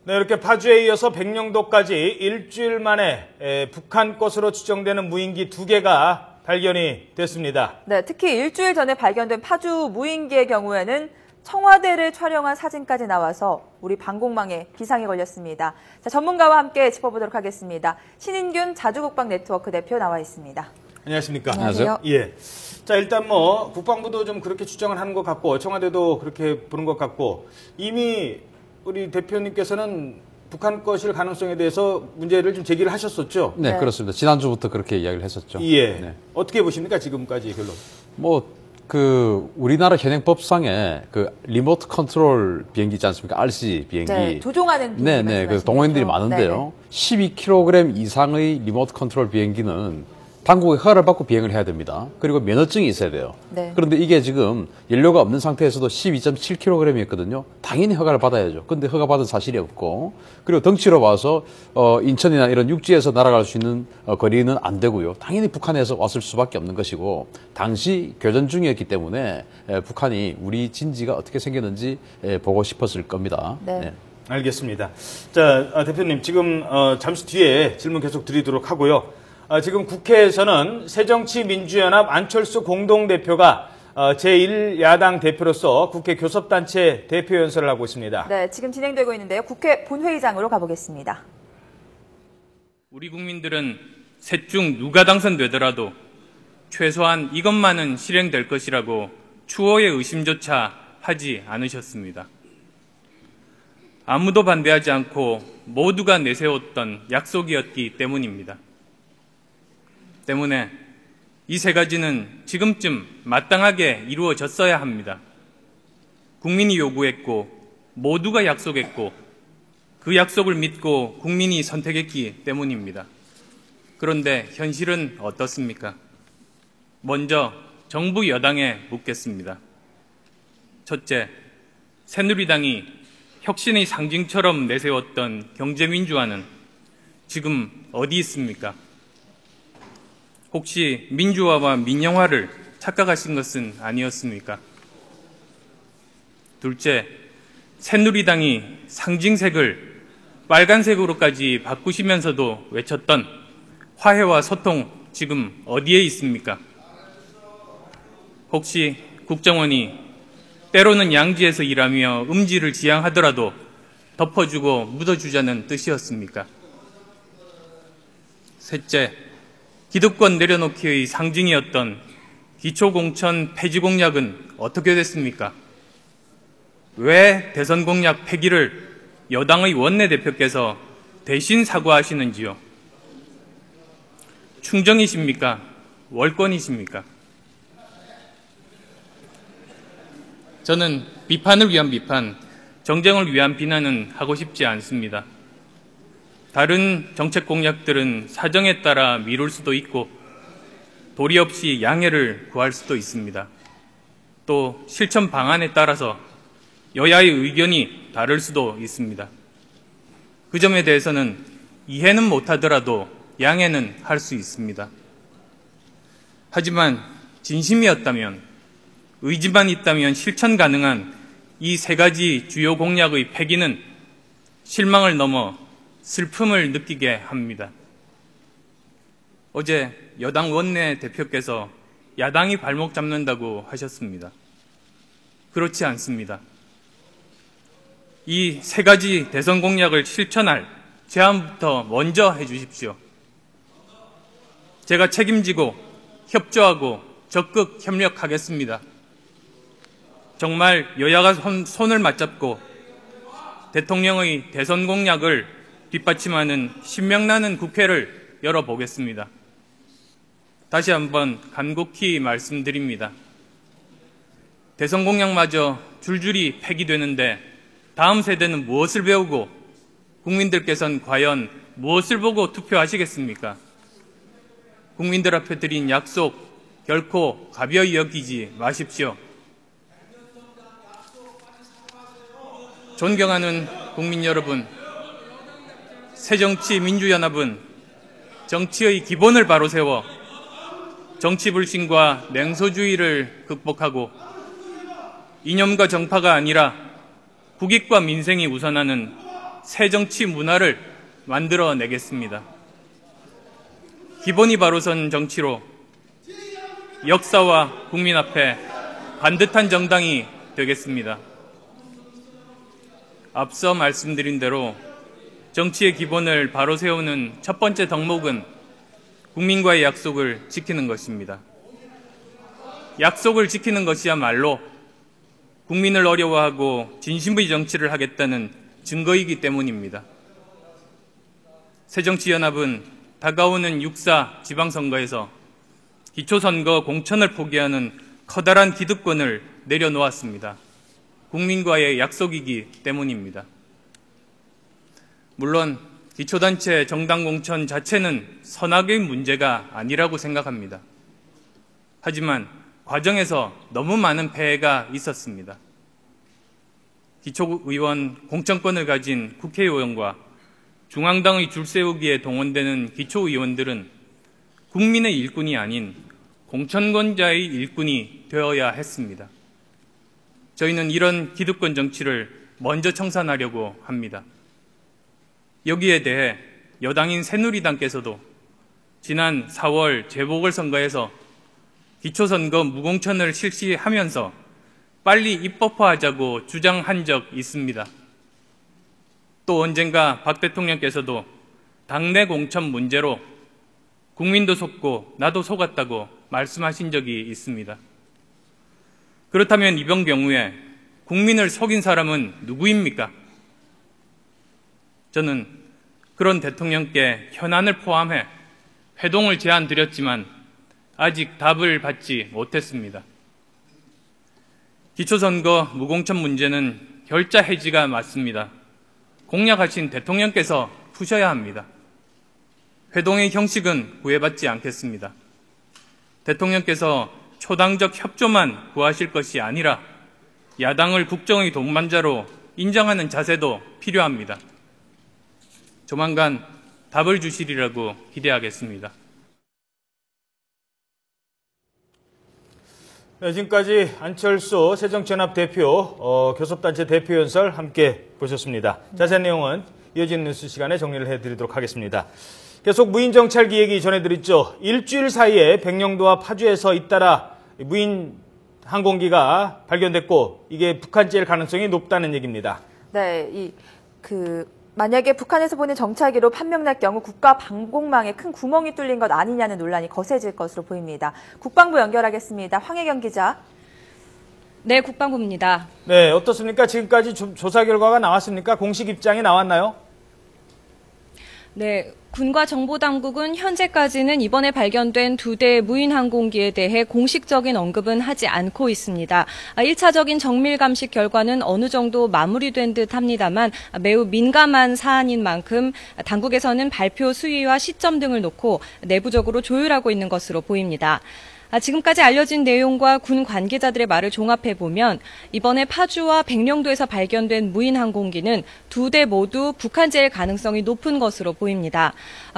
네, 이렇게 파주에 이어서 백령도까지 일주일 만에 북한 것으로 추정되는 무인기 2개가 발견이 됐습니다. 네, 특히 일주일 전에 발견된 파주 무인기의 경우에는 청와대를 촬영한 사진까지 나와서 우리 방공망에 기상이 걸렸습니다. 자, 전문가와 함께 짚어보도록 하겠습니다. 신인균 자주국방 네트워크 대표 나와 있습니다. 안녕하십니까? 안녕하세요. 예. 자, 일단 국방부도 좀 그렇게 추정을 하는 것 같고, 청와대도 그렇게 보는 것 같고, 이미 우리 대표님께서는 북한 것일 가능성에 대해서 문제를 좀 제기를 하셨었죠? 네, 그렇습니다. 지난주부터 그렇게 이야기를 했었죠. 예. 네. 어떻게 보십니까, 지금까지 결론? 우리나라 현행법상에 리모트 컨트롤 비행기 있지 않습니까? RC 비행기. 네, 조종하는 비행기. 네네. 그 동호인들이 많은데요. 12kg 이상의 리모트 컨트롤 비행기는 당국의 허가를 받고 비행을 해야 됩니다. 그리고 면허증이 있어야 돼요. 네. 그런데 이게 지금 연료가 없는 상태에서도 12.7kg이었거든요. 당연히 허가를 받아야죠. 근데 허가받은 사실이 없고, 그리고 덩치로 봐서 인천이나 이런 육지에서 날아갈 수 있는 거리는 안 되고요. 당연히 북한에서 왔을 수밖에 없는 것이고, 당시 교전 중이었기 때문에 북한이 우리 진지가 어떻게 생겼는지 보고 싶었을 겁니다. 네. 네. 알겠습니다. 자, 대표님, 지금 잠시 뒤에 질문 계속 드리도록 하고요. 지금 국회에서는 새정치민주연합 안철수 공동대표가 제1야당 대표로서 국회 교섭단체 대표 연설을 하고 있습니다. 네, 지금 진행되고 있는데요. 국회 본회의장으로 가보겠습니다. 우리 국민들은 셋 중 누가 당선되더라도 최소한 이것만은 실행될 것이라고 추호의 의심조차 하지 않으셨습니다. 아무도 반대하지 않고 모두가 내세웠던 약속이었기 때문입니다. 때문에 이 세 가지는 지금쯤 마땅하게 이루어졌어야 합니다. 국민이 요구했고 모두가 약속했고 그 약속을 믿고 국민이 선택했기 때문입니다. 그런데 현실은 어떻습니까? 먼저 정부 여당에 묻겠습니다. 첫째, 새누리당이 혁신의 상징처럼 내세웠던 경제민주화는 지금 어디 있습니까? 혹시 민주화와 민영화를 착각하신 것은 아니었습니까? 둘째, 새누리당이 상징색을 빨간색으로까지 바꾸시면서도 외쳤던 화해와 소통 지금 어디에 있습니까? 혹시 국정원이 때로는 양지에서 일하며 음지를 지향하더라도 덮어주고 묻어주자는 뜻이었습니까? 셋째, 기득권 내려놓기의 상징이었던 기초공천 폐지 공약은 어떻게 됐습니까? 왜 대선 공약 폐기를 여당의 원내대표께서 대신 사과하시는지요? 충정이십니까? 월권이십니까? 저는 비판을 위한 비판, 정쟁을 위한 비난은 하고 싶지 않습니다. 다른 정책 공약들은 사정에 따라 미룰 수도 있고 도리 없이 양해를 구할 수도 있습니다. 또 실천 방안에 따라서 여야의 의견이 다를 수도 있습니다. 그 점에 대해서는 이해는 못하더라도 양해는 할 수 있습니다. 하지만 진심이었다면, 의지만 있다면 실천 가능한 이 세 가지 주요 공약의 폐기는 실망을 넘어 슬픔을 느끼게 합니다. 어제 여당 원내대표께서 야당이 발목 잡는다고 하셨습니다. 그렇지 않습니다. 이 세 가지 대선 공약을 실천할 제안부터 먼저 해주십시오. 제가 책임지고 협조하고 적극 협력하겠습니다. 정말 여야가 손을 맞잡고 대통령의 대선 공약을 뒷받침하는 신명나는 국회를 열어보겠습니다. 다시 한번 간곡히 말씀드립니다. 대선 공약마저 줄줄이 폐기되는데 다음 세대는 무엇을 배우고 국민들께서는 과연 무엇을 보고 투표하시겠습니까? 국민들 앞에 드린 약속 결코 가벼이 여기지 마십시오. 존경하는 국민 여러분, 새정치민주연합은 정치의 기본을 바로 세워 정치불신과 냉소주의를 극복하고 이념과 정파가 아니라 국익과 민생이 우선하는 새 정치 문화를 만들어내겠습니다. 기본이 바로 선 정치로 역사와 국민 앞에 반듯한 정당이 되겠습니다. 앞서 말씀드린 대로 정치의 기본을 바로 세우는 첫 번째 덕목은 국민과의 약속을 지키는 것입니다. 약속을 지키는 것이야말로 국민을 어려워하고 진심의 정치를 하겠다는 증거이기 때문입니다. 새정치연합은 다가오는 6.4 지방선거에서 기초선거 공천을 포기하는 커다란 기득권을 내려놓았습니다. 국민과의 약속이기 때문입니다. 물론 기초단체 정당 공천 자체는 선악의 문제가 아니라고 생각합니다. 하지만 과정에서 너무 많은 폐해가 있었습니다. 기초의원 공천권을 가진 국회의원과 중앙당의 줄세우기에 동원되는 기초의원들은 국민의 일꾼이 아닌 공천권자의 일꾼이 되어야 했습니다. 저희는 이런 기득권 정치를 먼저 청산하려고 합니다. 여기에 대해 여당인 새누리당께서도 지난 4월 재보궐선거에서 기초선거 무공천을 실시하면서 빨리 입법화하자고 주장한 적 있습니다. 또 언젠가 박 대통령께서도 당내 공천 문제로 국민도 속고 나도 속았다고 말씀하신 적이 있습니다. 그렇다면 이번 경우에 국민을 속인 사람은 누구입니까? 저는 그런 대통령께 현안을 포함해 회동을 제안드렸지만 아직 답을 받지 못했습니다. 기초선거 무공천 문제는 결자 해지가 맞습니다. 공약하신 대통령께서 푸셔야 합니다. 회동의 형식은 구애받지 않겠습니다. 대통령께서 초당적 협조만 구하실 것이 아니라 야당을 국정의 동반자로 인정하는 자세도 필요합니다. 조만간 답을 주시리라고 기대하겠습니다. 네, 지금까지 안철수 새정치연합 대표, 교섭단체 대표 연설 함께 보셨습니다. 자세한 내용은 이어지는 뉴스 시간에 정리를 해드리도록 하겠습니다. 계속 무인 정찰기 얘기 전해드렸죠. 일주일 사이에 백령도와 파주에서 잇따라 무인 항공기가 발견됐고 이게 북한제일 가능성이 높다는 얘기입니다. 네, 만약에 북한에서 보낸 정찰기로 판명날 경우 국가 방공망에 큰 구멍이 뚫린 것 아니냐는 논란이 거세질 것으로 보입니다. 국방부 연결하겠습니다. 황혜경 기자. 네, 국방부입니다. 네, 어떻습니까? 지금까지 조사 결과가 나왔습니까? 공식 입장이 나왔나요? 네, 군과 정보당국은 현재까지는 이번에 발견된 2대 무인 항공기에 대해 공식적인 언급은 하지 않고 있습니다. 1차적인 정밀 감식 결과는 어느 정도 마무리된 듯 합니다만 매우 민감한 사안인 만큼 당국에서는 발표 수위와 시점 등을 놓고 내부적으로 조율하고 있는 것으로 보입니다. 지금까지 알려진 내용과 군 관계자들의 말을 종합해보면 이번에 파주와 백령도에서 발견된 무인 항공기는 2대 모두 북한제일 가능성이 높은 것으로 보입니다.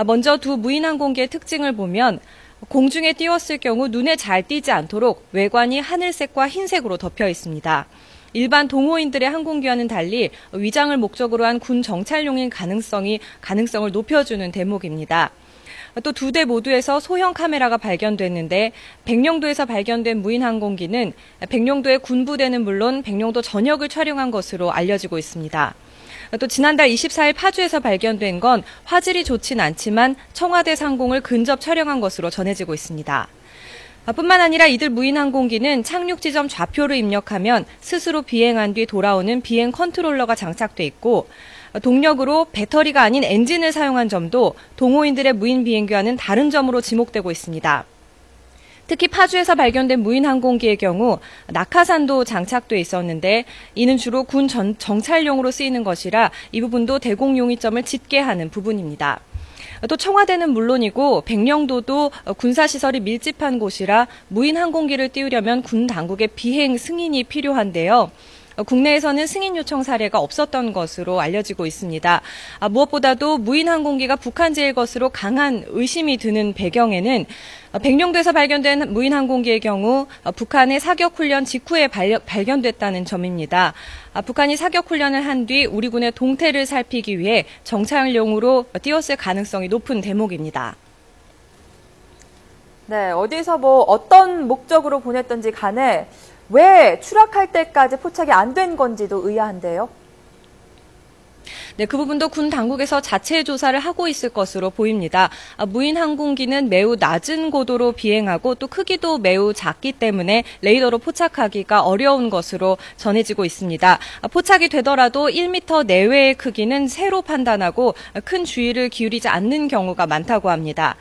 먼저 두 무인 항공기의 특징을 보면 공중에 띄웠을 경우 눈에 잘 띄지 않도록 외관이 하늘색과 흰색으로 덮여 있습니다. 일반 동호인들의 항공기와는 달리 위장을 목적으로 한 군 정찰용인 가능성을 높여주는 대목입니다. 또 2대 모두에서 소형 카메라가 발견됐는데 백령도에서 발견된 무인 항공기는 백령도의 군부대는 물론 백령도 전역을 촬영한 것으로 알려지고 있습니다. 또 지난달 24일 파주에서 발견된 건 화질이 좋진 않지만 청와대 상공을 근접 촬영한 것으로 전해지고 있습니다. 뿐만 아니라 이들 무인 항공기는 착륙 지점 좌표를 입력하면 스스로 비행한 뒤 돌아오는 비행 컨트롤러가 장착돼 있고 동력으로 배터리가 아닌 엔진을 사용한 점도 동호인들의 무인 비행기와는 다른 점으로 지목되고 있습니다. 특히 파주에서 발견된 무인 항공기의 경우 낙하산도 장착돼 있었는데 이는 주로 군 정찰용으로 쓰이는 것이라 이 부분도 대공용이점을 짙게 하는 부분입니다. 또 청와대는 물론이고 백령도도 군사시설이 밀집한 곳이라 무인 항공기를 띄우려면 군 당국의 비행 승인이 필요한데요. 국내에서는 승인 요청 사례가 없었던 것으로 알려지고 있습니다. 무엇보다도 무인 항공기가 북한제일 것으로 강한 의심이 드는 배경에는 백령도에서 발견된 무인 항공기의 경우 북한의 사격 훈련 직후에 발견됐다는 점입니다. 북한이 사격 훈련을 한 뒤 우리 군의 동태를 살피기 위해 정찰용으로 띄웠을 가능성이 높은 대목입니다. 네, 어디서 어떤 목적으로 보냈던지 간에 왜 추락할 때까지 포착이 안 된 건지도 의아한데요. 네, 그 부분도 군 당국에서 자체 조사를 하고 있을 것으로 보입니다. 무인 항공기는 매우 낮은 고도로 비행하고 또 크기도 매우 작기 때문에 레이더로 포착하기가 어려운 것으로 전해지고 있습니다. 포착이 되더라도 1m 내외의 크기는 새로 판단하고 큰 주의를 기울이지 않는 경우가 많다고 합니다.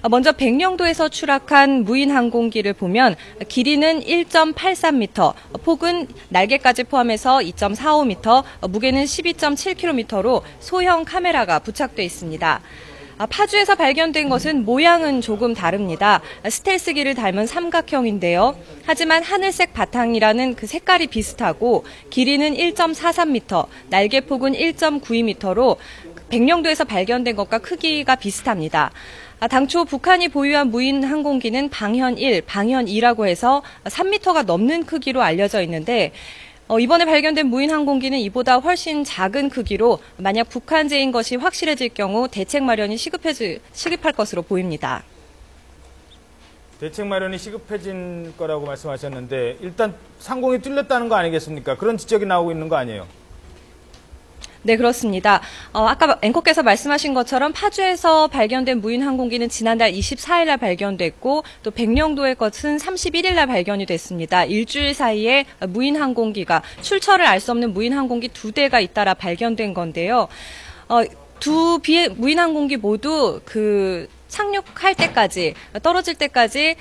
먼저 백령도에서 추락한 무인 항공기를 보면 길이는 1.83m, 폭은 날개까지 포함해서 2.45m, 무게는 12.7kg로 소형 카메라가 부착돼 있습니다. 파주에서 발견된 것은 모양은 조금 다릅니다. 스텔스기를 닮은 삼각형인데요. 하지만 하늘색 바탕이라는 그 색깔이 비슷하고 길이는 1.43m, 날개폭은 1.92m로 백령도에서 발견된 것과 크기가 비슷합니다. 당초 북한이 보유한 무인 항공기는 방현 1, 방현 2라고 해서 3m가 넘는 크기로 알려져 있는데 이번에 발견된 무인 항공기는 이보다 훨씬 작은 크기로 만약 북한제인 것이 확실해질 경우 대책 마련이 시급할 것으로 보입니다. 대책 마련이 시급해진 거라고 말씀하셨는데 일단 상공이 뚫렸다는 거 아니겠습니까? 그런 지적이 나오고 있는 거 아니에요? 네, 그렇습니다. 아까 앵커께서 말씀하신 것처럼 파주에서 발견된 무인 항공기는 지난달 24일 날 발견됐고 또 백령도의 것은 31일 날 발견이 됐습니다. 일주일 사이에 무인 항공기가 출처를 알 수 없는 무인 항공기 2대가 잇따라 발견된 건데요. 두 무인 항공기 모두 그 착륙할 때까지 떨어질 때까지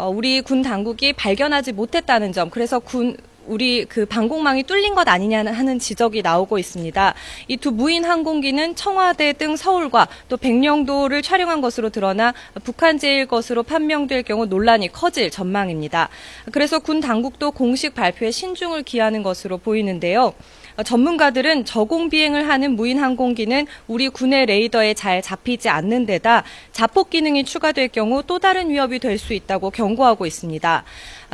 우리 군 당국이 발견하지 못했다는 점. 그래서 우리 그 방공망이 뚫린 것 아니냐 하는 지적이 나오고 있습니다. 이 두 무인 항공기는 청와대 등 서울과 또 백령도를 촬영한 것으로 드러나 북한제일 것으로 판명될 경우 논란이 커질 전망입니다. 그래서 군 당국도 공식 발표에 신중을 기하는 것으로 보이는데요. 전문가들은 저공 비행을 하는 무인 항공기는 우리 군의 레이더에 잘 잡히지 않는 데다 자폭 기능이 추가될 경우 또 다른 위협이 될 수 있다고 경고하고 있습니다.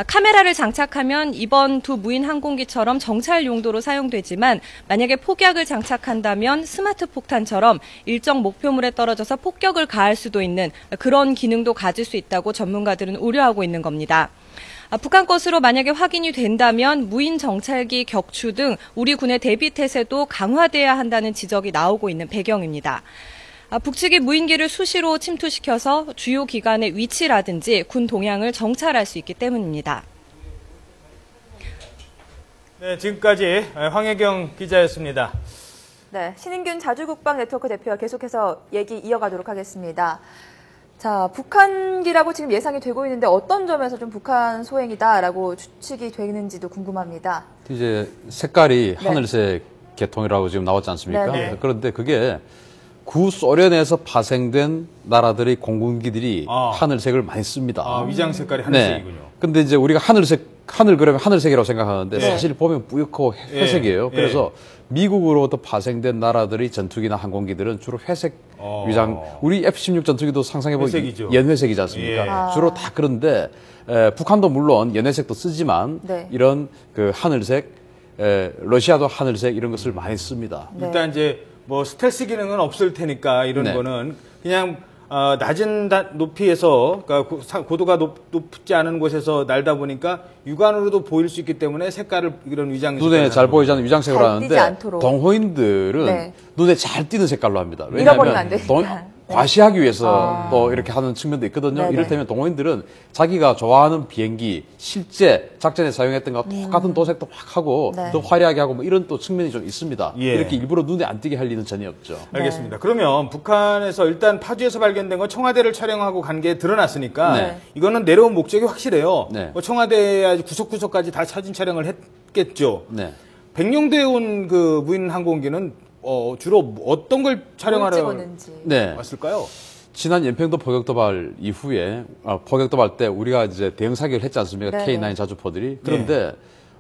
카메라를 장착하면 이번 두 무인 항공기처럼 정찰 용도로 사용되지만 만약에 폭약을 장착한다면 스마트 폭탄처럼 일정 목표물에 떨어져서 폭격을 가할 수도 있는 그런 기능도 가질 수 있다고 전문가들은 우려하고 있는 겁니다. 북한 것으로 만약에 확인이 된다면 무인 정찰기 격추 등 우리 군의 대비 태세도 강화돼야 한다는 지적이 나오고 있는 배경입니다. 북측이 무인기를 수시로 침투시켜서 주요 기관의 위치라든지 군 동향을 정찰할 수 있기 때문입니다. 네, 지금까지 황혜경 기자였습니다. 네, 신인균 자주국방 네트워크 대표와 계속해서 얘기 이어가도록 하겠습니다. 자, 북한기라고 지금 예상이 되고 있는데 어떤 점에서 좀 북한 소행이다라고 추측이 되는지도 궁금합니다. 이제 색깔이 네. 하늘색 계통이라고 지금 나왔지 않습니까? 네. 그런데 그게 구소련에서 파생된 나라들의 공군기들이 하늘색을 많이 씁니다. 위장 색깔이 하늘색이군요. 근데 이제 우리가 그러면 하늘색이라고 생각하는데 네. 사실 보면 뿌옇고 회색이에요. 네. 그래서 미국으로부터 파생된 나라들의 전투기나 항공기들은 주로 회색 위장, 우리 F-16 전투기도 상상해보면 연회색이지 않습니까? 주로 다 그런데 북한도 물론 연회색도 쓰지만 네. 이런 그 하늘색, 러시아도 하늘색 이런 것을 많이 씁니다. 네. 일단 이제 뭐 스텔스 기능은 없을 테니까 이런 네. 거는 그냥 낮은 높이에서 그러니까 고도가 높지 않은 곳에서 날다 보니까 육안으로도 보일 수 있기 때문에 색깔을 이런 위장 눈에 잘 보이지 않는 위장색으로 잘 하는데 띄지 않도록. 동호인들은 네. 눈에 잘 띄는 색깔로 합니다. 잃어버리면 안 되니까. 과시하기 위해서 또 이렇게 하는 측면도 있거든요. 네네. 이를테면 동호인들은 자기가 좋아하는 비행기 실제 작전에 사용했던 것과 똑같은 도색도 확 하고 네. 더 화려하게 하고 뭐 이런 또 측면이 좀 있습니다. 예. 이렇게 일부러 눈에 안 띄게 할 일은 전혀 없죠. 알겠습니다. 그러면 북한에서 일단 파주에서 발견된 건 청와대를 촬영하고 간 게 드러났으니까 네. 이거는 내려온 목적이 확실해요. 네. 뭐 청와대 구석구석까지 다 사진 촬영을 했겠죠. 네. 백령도에 온 그 무인 항공기는 주로 어떤 걸 촬영하러 찍었는지. 네. 왔을까요? 지난 연평도 포격 도발 이후에 포격 도발 때 우리가 이제 대응 사격을 했지 않습니까? 네네. K9 자주포들이. 그런데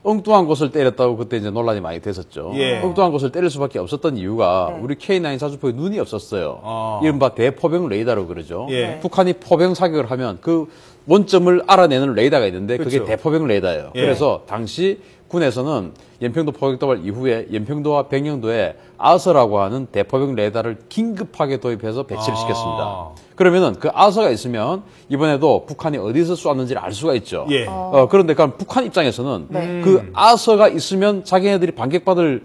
엉뚱한 곳을 때렸다고 그때 이제 논란이 많이 됐었죠. 예. 엉뚱한 곳을 때릴 수밖에 없었던 이유가 네. 우리 K9 자주포에 눈이 없었어요. 이른바 대포병 레이더라고 그러죠. 예. 북한이 포병 사격을 하면 그 원점을 알아내는 레이더가 있는데 그게 그렇죠. 대포병 레이더예요. 예. 그래서 당시 군에서는 연평도 포격도발 이후에 연평도와 백령도에 아서라고 하는 대포병 레이더를 긴급하게 도입해서 배치를 시켰습니다. 그러면은 그 아서가 있으면 이번에도 북한이 어디서 쐈는지를 알 수가 있죠. 예. 그런데 그럼 북한 입장에서는 네. 그 아서가 있으면 자기네들이 반격받을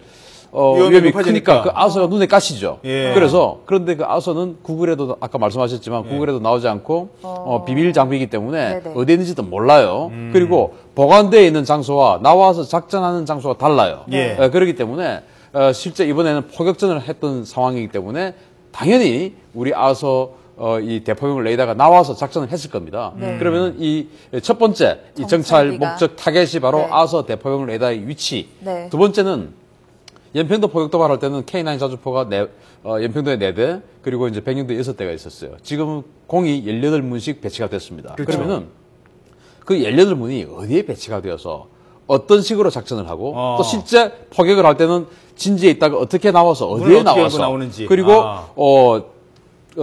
위험이 높아지니까. 크니까 그 아서가 눈에 까시죠. 예. 그런데 그 아서는 구글에도 아까 말씀하셨지만 구글에도 나오지 않고 비밀 장비이기 때문에 네네. 어디 있는지도 몰라요. 그리고 보관되어 있는 장소와 나와서 작전하는 장소가 달라요. 예. 그렇기 때문에 실제 이번에는 포격전을 했던 상황이기 때문에 당연히 우리 아서 이 대포병 레이더가 나와서 작전을 했을 겁니다. 그러면은 이 첫 번째 이 정찰 정찰기가. 목적 타겟이 바로 네. 아서 대포병 레이더의 위치. 네. 두 번째는 연평도 포격 도발할 때는 K9 자주포가 연평도에 4대 그리고 이제 백령도에 6대가 있었어요. 지금은 공이 18문씩 배치가 됐습니다. 그렇죠. 그러면은 그 18문이 어디에 배치가 되어서 어떤 식으로 작전을 하고 또 실제 포격을 할 때는 진지에 있다가 어떻게 나와서 문을 어디에 어떻게 나와서 열고 나오는지. 그리고 아.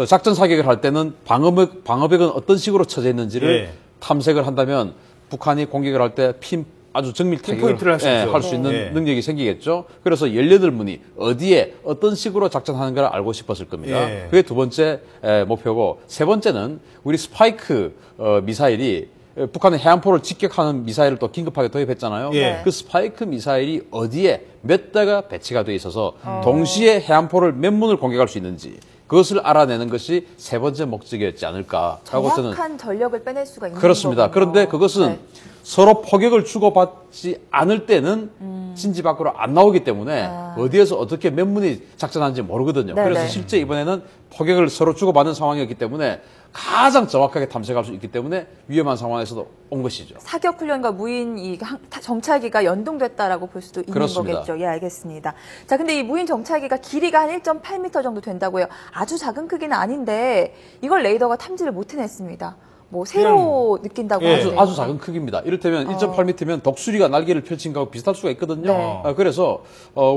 작전 사격을 할 때는 방어벽은 어떤 식으로 쳐져 있는지를 예. 탐색을 한다면 북한이 공격을 할 때 아주 정밀 핀포인트를 할 수 있죠. 할 수 있는 네. 능력이 생기겠죠. 그래서 18문이 어디에 어떤 식으로 작전하는가를 알고 싶었을 겁니다. 예. 그게 두 번째 목표고 세 번째는 우리 스파이크 미사일이 북한의 해안포를 직격하는 미사일을 또 긴급하게 도입했잖아요. 예. 그 스파이크 미사일이 어디에 몇 대가 배치가 돼 있어서 동시에 해안포를 몇 문을 공격할 수 있는지 그것을 알아내는 것이 세 번째 목적이었지 않을까라고 저는 정확한 전력을 빼낼 수가 있는 그렇습니다. 거군요. 그런데 그것은 네. 서로 포격을 주고받지 않을 때는 진지 밖으로 안 나오기 때문에 어디에서 어떻게 몇 문이 작전하는지 모르거든요. 네네. 그래서 실제 이번에는 포격을 서로 주고받는 상황이었기 때문에 가장 정확하게 탐색할 수 있기 때문에 위험한 상황에서도 온 것이죠. 사격 훈련과 무인 이 정찰기가 연동됐다라고 볼 수도 있는 그렇습니다. 거겠죠. 예, 알겠습니다. 자, 근데 이 무인 정찰기가 길이가 한 1.8m 정도 된다고요. 아주 작은 크기는 아닌데 이걸 레이더가 탐지를 못 해냈습니다. 뭐 새로 느낀다고 예. 하는데요. 아주 작은 크기입니다. 이를테면 1.8m면 독수리가 날개를 펼친 거하고 비슷할 수가 있거든요. 네. 그래서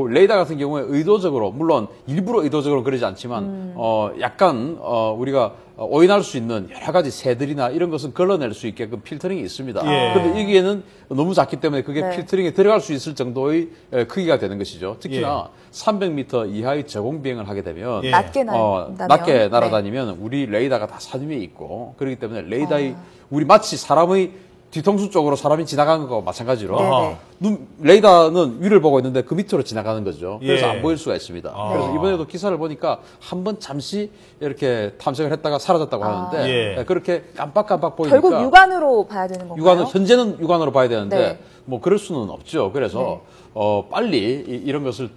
레이더 같은 경우에 의도적으로 물론 일부러 의도적으로 그러지 않지만 약간 우리가 오인할 수 있는 여러 가지 새들이나 이런 것은 걸러낼 수 있게끔 필터링이 있습니다. 예. 그런데 여기에는 너무 작기 때문에 그게 네. 필터링에 들어갈 수 있을 정도의 크기가 되는 것이죠. 특히나 300m 이하의 저공 비행을 하게 되면 예. 낮게 날다면 낮게 날아다니면 우리 레이더가 다 사진 위에 있고 그렇기 때문에 레이더의 우리 마치 사람의 뒤통수 쪽으로 사람이 지나가는 것과 마찬가지로 네네. 레이더는 위를 보고 있는데 그 밑으로 지나가는 거죠. 그래서 예. 안 보일 수가 있습니다. 그래서 이번에도 기사를 보니까 한번 잠시 이렇게 탐색을 했다가 사라졌다고 하는데 예. 그렇게 깜빡깜빡 보이니까 결국 육안으로 봐야 되는 건가요? 현재는 육안으로 봐야 되는데 네. 뭐 그럴 수는 없죠. 그래서 빨리 이런 것을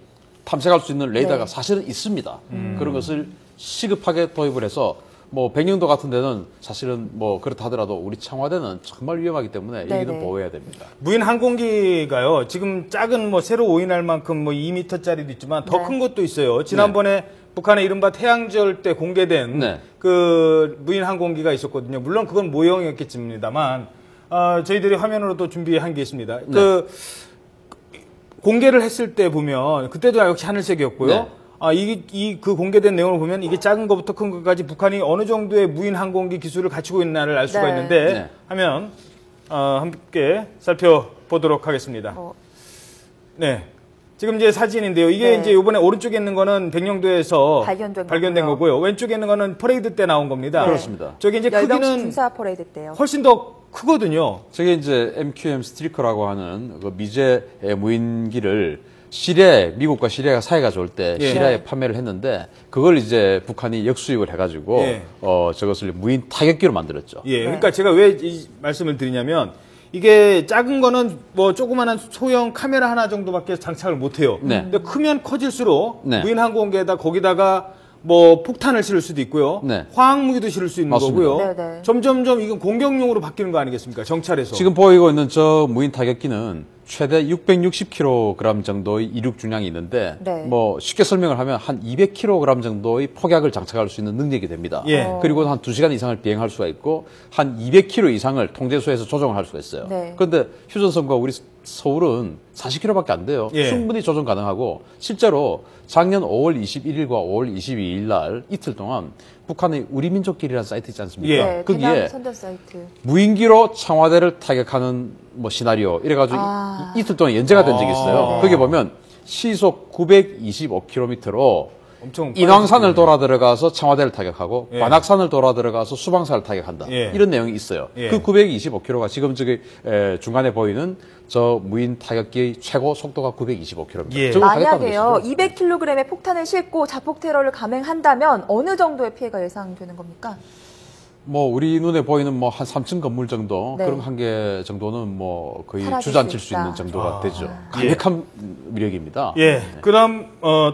탐색할 수 있는 레이더가 네. 사실은 있습니다. 그런 것을 시급하게 도입을 해서 뭐 백령도 같은 데는 사실은 뭐 그렇다 하더라도 우리 청와대는 정말 위험하기 때문에 네네. 여기는 보호해야 됩니다. 무인 항공기가요. 지금 작은 뭐 새로 오인할 만큼 뭐 2m짜리도 있지만 더 네. 큰 것도 있어요. 지난번에 북한의 이른바 태양절 때 공개된 네. 그 무인 항공기가 있었거든요. 물론 그건 모형이었겠습니다만 저희들이 화면으로도 준비한 게 있습니다. 그 공개를 했을 때 보면 그때도 역시 하늘색이었고요. 네. 그 공개된 내용을 보면 이게 작은 것부터 큰 것까지 북한이 어느 정도의 무인 항공기 기술을 갖추고 있나를 알 수가 네. 있는데 네. 하면 함께 살펴보도록 하겠습니다. 네. 지금 이제 사진인데요. 이게 네. 이제 이번에 오른쪽에 있는 거는 백령도에서 발견된 거고요. 왼쪽에 있는 거는 퍼레이드 때 나온 겁니다. 그렇습니다. 저기 이제 열병식 크기는 군사 퍼레이드 때요. 훨씬 더 크거든요. 저게 이제 MQM 스트리커라고 하는 그 미제 무인기를 미국과 시리아가 사이가 좋을 때 예. 시리아에 판매를 했는데 그걸 이제 북한이 역수입을 해가지고 예. 저것을 무인 타격기로 만들었죠. 예. 그러니까 제가 왜 이 말씀을 드리냐면 이게 작은 거는 뭐 조그마한 소형 카메라 하나 정도밖에 장착을 못 해요. 네. 근데 크면 커질수록 네. 무인 항공기에다 거기다가 뭐 폭탄을 실을 수도 있고요. 네. 화학무기도 실을 수 있는 맞습니다. 거고요. 네네. 점점점 이건 공격용으로 바뀌는 거 아니겠습니까? 정찰에서. 지금 보이고 있는 저 무인 타격기는 최대 660kg 정도의 이륙 중량이 있는데 네. 뭐 쉽게 설명을 하면 한 200kg 정도의 폭약을 장착할 수 있는 능력이 됩니다. 예. 그리고 한 2시간 이상을 비행할 수가 있고 한 200km 이상을 통제소에서 조정을 할 수가 있어요. 네. 그런데 휴전선과 우리 서울은 40km밖에 안 돼요. 예. 충분히 조정 가능하고 실제로 작년 5월 21일과 5월 22일 날 이틀 동안 북한의 우리민족길이라는 사이트 있지 않습니까? 예. 네, 거기에 대남 선전 사이트. 무인기로 청와대를 타격하는 뭐 시나리오 이래가지고 이틀 동안 연재가 된 적이 있어요. 네. 거기 보면 시속 925km로 엄청 인왕산을 돌아 들어가서 청와대를 타격하고 예. 관악산을 돌아 들어가서 수방사를 타격한다. 예. 이런 내용이 있어요. 예. 그 925km가 지금 저기 중간에 보이는 저 무인 타격기의 최고 속도가 925km입니다. 예. 만약에요, 200kg의 폭탄을 싣고 자폭 테러를 감행한다면 어느 정도의 피해가 예상되는 겁니까? 뭐 우리 눈에 보이는 뭐 한 3층 건물 정도 네. 그런 한 개 정도는 뭐 거의 사라질 주저앉힐 수 수 있다. 있는 정도가 되죠. 예. 강력한 위력입니다. 예. 그다음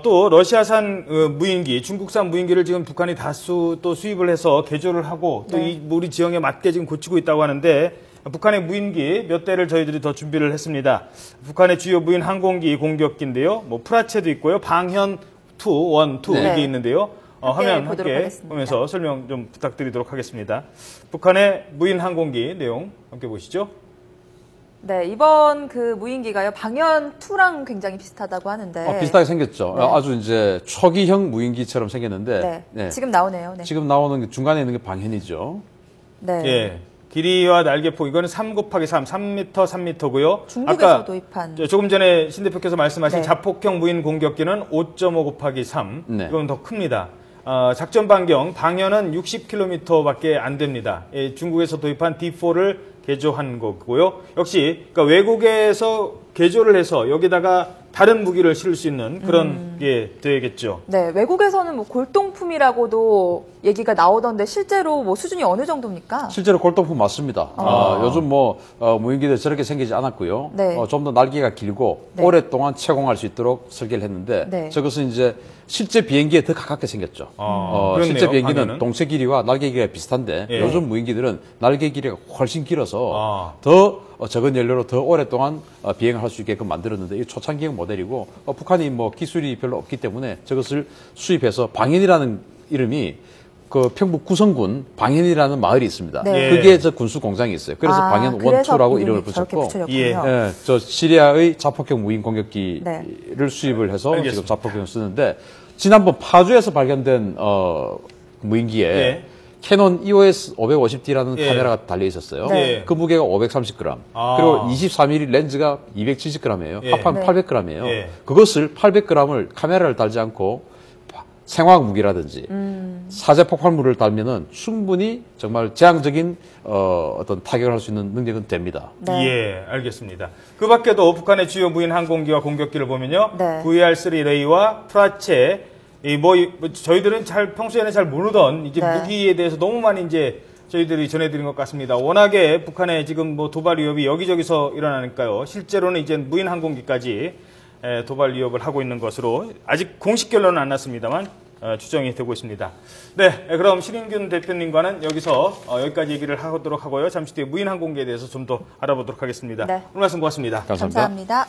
또 러시아산 무인기, 중국산 무인기를 지금 북한이 다수 또 수입을 해서 개조를 하고 또 네. 이 우리 지형에 맞게 지금 고치고 있다고 하는데 북한의 무인기 몇 대를 저희들이 더 준비를 했습니다. 북한의 주요 무인 항공기 공격기인데요. 뭐 프라체도 있고요. 방현 2, 1, 2 네. 이게 있는데요. 화면 보도록 함께 하겠습니다. 보면서 설명 좀 부탁드리도록 하겠습니다. 북한의 무인 항공기 내용 함께 보시죠. 네, 이번 그 무인기가요, 방현2랑 굉장히 비슷하다고 하는데. 비슷하게 생겼죠. 네. 아주 이제 초기형 무인기처럼 생겼는데 네, 네. 지금 나오네요. 네. 지금 나오는 게 중간에 있는 게 방현이죠. 네. 예. 길이와 날개폭 이거는 3곱하기 3m, 3m고요. 중국에서 도입한. 조금 전에 신 대표께서 말씀하신 네. 자폭형 무인 공격기는 5.5 곱하기 3. 네. 이건 더 큽니다. 작전 반경 방향은 60km밖에 안 됩니다. 예, 중국에서 도입한 D4를 개조한 거고요. 역시 그러니까 외국에서 개조를 해서 여기다가 다른 무기를 실을 수 있는 그런 게 되겠죠. 네, 외국에서는 뭐 골동품이라고도 얘기가 나오던데 실제로 뭐 수준이 어느 정도입니까? 실제로 골동품 맞습니다. 요즘 뭐 무인기들 저렇게 생기지 않았고요. 네. 좀 더 날개가 길고 네. 오랫동안 채공할 수 있도록 설계를 했는데 네. 저것은 이제 실제 비행기에 더 가깝게 생겼죠. 그렇네요, 실제 비행기는 방향은. 동체 길이와 날개 길이가 비슷한데 예. 요즘 무인기들은 날개 길이가 훨씬 길어서 아. 더 적은 연료로 더 오랫동안 비행을 할 수 있게끔 만들었는데 이 초창기형 모델이고 북한이 뭐 기술이 별로 없기 때문에 저것을 수입해서 방현이라는 이름이 그 평북 구성군 방현이라는 마을이 있습니다. 네. 그게 저 군수 공장이 있어요. 그래서 방현 1, 그래서 2라고 이름을 저렇게 붙였고 붙여졌군요. 예. 예, 저 시리아의 자폭형 무인 공격기를 네. 수입을 해서 알겠습니다. 지금 자폭형을 쓰는데 지난번 파주에서 발견된 무인기에 예. 캐논 EOS 550D라는 예. 카메라가 달려 있었어요. 네. 그 무게가 530g. 아. 그리고 23mm 렌즈가 270g이에요. 예. 합하면 네. 800g이에요. 예. 그것을 800g을 카메라를 달지 않고 생화학 무기라든지 사제 폭발물을 달면은 충분히 정말 재앙적인 어떤 타격을 할 수 있는 능력은 됩니다. 네. 예, 알겠습니다. 그 밖에도 북한의 주요 무인 항공기와 공격기를 보면요. 네. VR-3 레이와 프라체, 저희들은 평소에는 잘 모르던 이제 네. 무기에 대해서 너무 많이 이제 저희들이 전해드린 것 같습니다. 워낙에 북한의 지금 뭐 도발 위협이 여기저기서 일어나니까요. 실제로는 이제 무인 항공기까지 도발 위협을 하고 있는 것으로 아직 공식 결론은 안 났습니다만 추정이 되고 있습니다. 네, 그럼 신인균 대표님과는 여기까지 얘기를 하도록 하고요. 잠시 뒤에 무인 항공기에 대해서 좀 더 알아보도록 하겠습니다. 네. 오늘 말씀 고맙습니다. 감사합니다. 감사합니다.